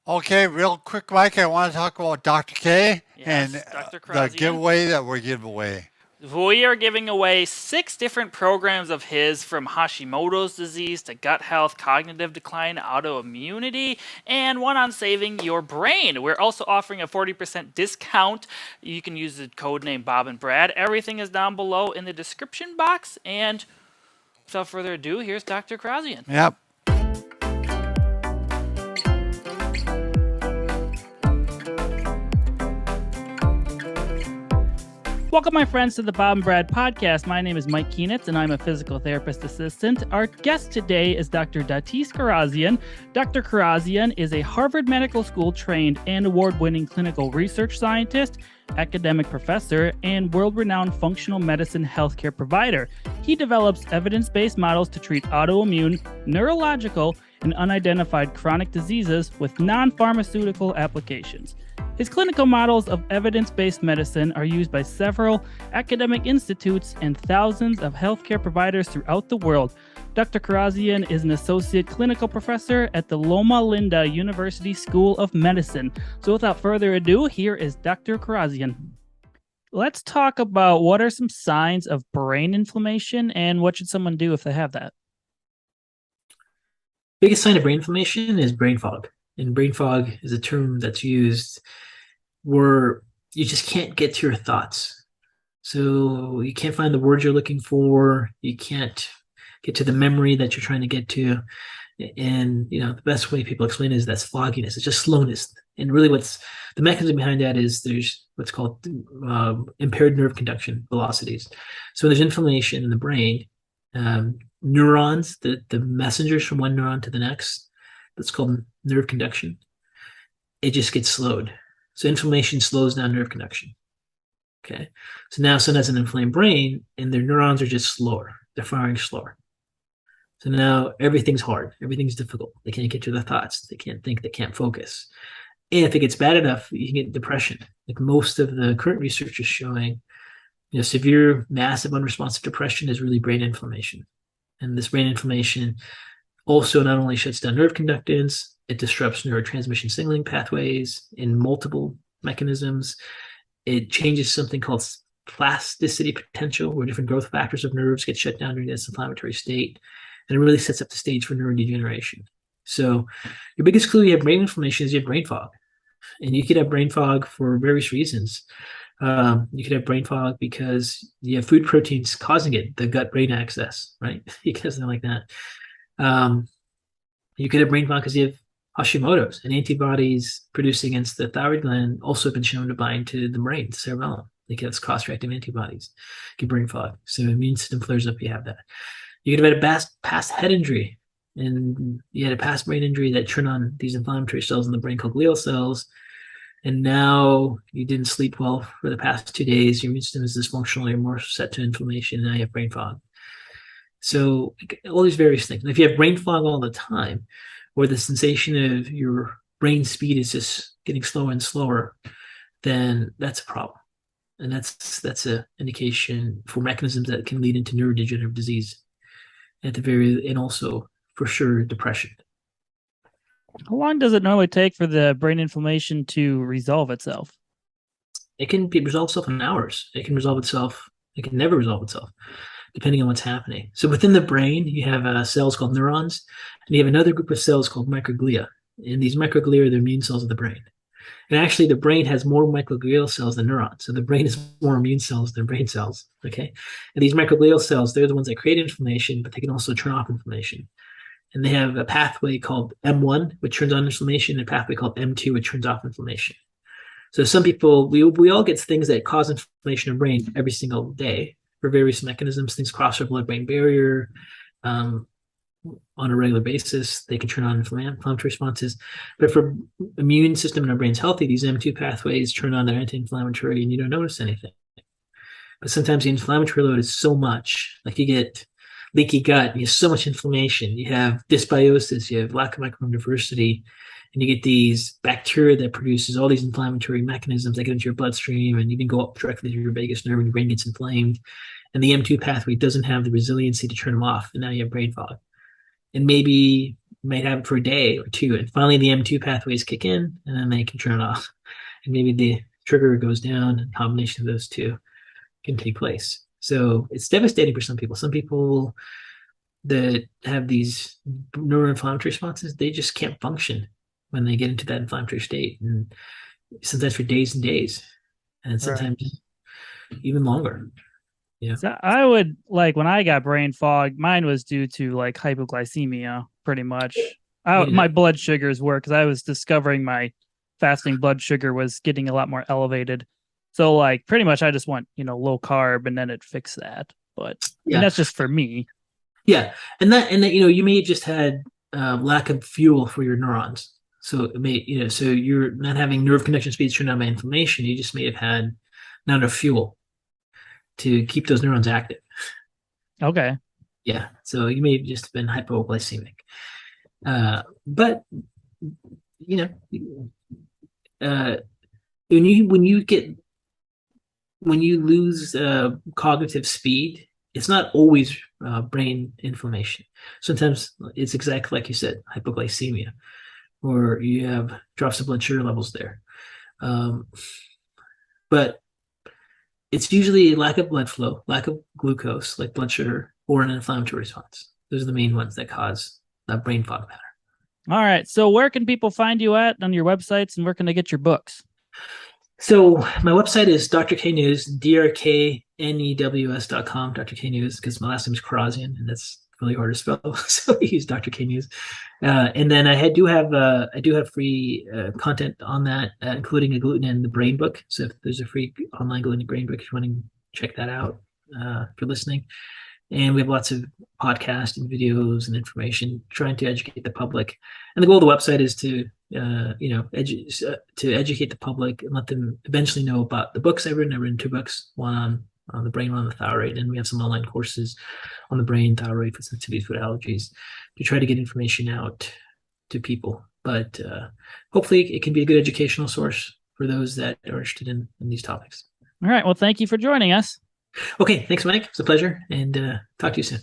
Okay, real quick, Mike, I want to talk about Dr. K and Yes, Dr. the Kharrazian. giveaway that we're giving away. We are giving away 6 different programs of his, from Hashimoto's disease to gut health, cognitive decline, autoimmunity, and one on saving your brain. We're also offering a 40% discount. You can use the code name Bob and Brad. Everything is down below in the description box. And without further ado, here's Dr. Kharrazian. Yep. Welcome, my friends, to the Bob and Brad podcast. My name is Mike Keenitz, and I'm a physical therapist assistant. Our guest today is Dr. Datis Kharrazian. Dr. Kharrazian is a Harvard Medical School trained and award-winning clinical research scientist, academic professor, and world-renowned functional medicine healthcare provider. He develops evidence-based models to treat autoimmune, neurological, and unidentified chronic diseases with non-pharmaceutical applications. His clinical models of evidence-based medicine are used by several academic institutes and thousands of healthcare providers throughout the world. Dr. Kharrazian is an associate clinical professor at the Loma Linda University School of Medicine. So without further ado, here is Dr. Kharrazian. Let's talk about what are some signs of brain inflammation and what should someone do if they have that? Biggest sign of brain inflammation is brain fog. And brain fog is a term that's used where you just can't get to your thoughts. So you can't find the words you're looking for. You can't get to the memory that you're trying to get to. And, the best way people explain it is that's fogginess. It's just slowness. And really what's the mechanism behind that is there's what's called impaired nerve conduction, velocities. So when there's inflammation in the brain, neurons, the messengers from one neuron to the next, that's called nerve conduction, it just gets slowed. So inflammation slows down nerve conduction. Okay. So now someone has an inflamed brain and their neurons are just slower. They're firing slower. So now everything's hard. Everything's difficult. They can't get to their thoughts. They can't think. They can't focus. And if it gets bad enough, you can get depression. Like most of the current research is showing, severe, massive, unresponsive depression is really brain inflammation. And this brain inflammation also not only shuts down nerve conductance, it disrupts neurotransmission signaling pathways in multiple mechanisms. It changes something called plasticity potential, where different growth factors of nerves get shut down during this inflammatory state. And it really sets up the stage for neurodegeneration. So your biggest clue you have brain inflammation is you have brain fog. And you could have brain fog for various reasons. You could have brain fog because you have food proteins causing it, the gut-brain axis, right? You could have something like that. You could have brain fog because you have Hashimoto's, and antibodies produced against the thyroid gland also have been shown to bind to the brain, the cerebellum. They have cross-reactive antibodies, get brain fog. So immune system flares up, you have that. You could have had a past head injury, and you had a past brain injury that turned on these inflammatory cells in the brain called glial cells. And now you didn't sleep well for the past 2 days. Your immune system is dysfunctional. You're more set to inflammation, and now you have brain fog. So all these various things. And if you have brain fog all the time, or the sensation of your brain speed is just getting slower and slower, then that's a problem. And that's an indication for mechanisms that can lead into neurodegenerative disease and also for sure depression. How long does it normally take for the brain inflammation to resolve itself? It can resolve itself in hours. It can resolve itself. It can never resolve itself, depending on what's happening. So within the brain, you have cells called neurons, and you have another group of cells called microglia. And these microglia are the immune cells of the brain. And actually, the brain has more microglial cells than neurons. So the brain has more immune cells than brain cells, okay? And these microglial cells, they're the ones that create inflammation, but they can also turn off inflammation. And they have a pathway called M1, which turns on inflammation, and a pathway called M2, which turns off inflammation. So some people, we all get things that cause inflammation in the brain every single day for various mechanisms. Things cross our blood-brain barrier on a regular basis. They can turn on inflammatory responses. But if our immune system in our brain's healthy, these M2 pathways turn on their anti-inflammatory, and you don't notice anything. But sometimes the inflammatory load is so much, like you get leaky gut, you have so much inflammation, you have dysbiosis, you have lack of microbiome diversity, and you get these bacteria that produces all these inflammatory mechanisms that get into your bloodstream and even go up directly to your vagus nerve, and your brain gets inflamed. And the M2 pathway doesn't have the resiliency to turn them off, and now you have brain fog. And maybe might have it for a day or two, and finally the M2 pathways kick in, and then they can turn it off, and maybe the trigger goes down, and a combination of those two can take place. So it's devastating for some people. Some people that have these neuroinflammatory responses, they just can't function when they get into that inflammatory state, and sometimes for days and days, and sometimes even longer. Yeah. So I would like when I got brain fog, mine was due to like hypoglycemia, pretty much. My blood sugars were because I was discovering my fasting blood sugar was getting a lot more elevated. So like pretty much I just went, low carb and then it fixed that. But and that's just for me. Yeah. And that you may have just had lack of fuel for your neurons. So it may, so you're not having nerve conduction speeds turned on by inflammation. You just may have had not enough fuel to keep those neurons active. Okay. Yeah. So you may have just been hypoglycemic. But when you lose cognitive speed, it's not always brain inflammation. Sometimes it's exactly like you said, hypoglycemia, or you have drops of blood sugar levels there. But it's usually lack of blood flow, lack of glucose, like blood sugar, or an inflammatory response. Those are the main ones that cause that brain fog pattern. All right. So where can people find you at on your websites, and where can they get your books? So my website is Dr. K News, drknews.com, Dr. K News, because my last name is Kharrazian, and that's really hard to spell. So I use Dr. K News. And then I do have free content on that, including a gluten and the brain book. So if there's a free online gluten and brain book, if you want to check that out, if you're listening. And we have lots of podcasts and videos and information trying to educate the public. And the goal of the website is to educate the public and let them eventually know about the books I've written. I've written 2 books, one on the brain, one on the thyroid, and we have some online courses on the brain, thyroid, food sensitivities, food allergies, to try to get information out to people. But hopefully it can be a good educational source for those that are interested in these topics. All right. Well, thank you for joining us. Okay. Thanks, Mike. It's a pleasure, and talk to you soon.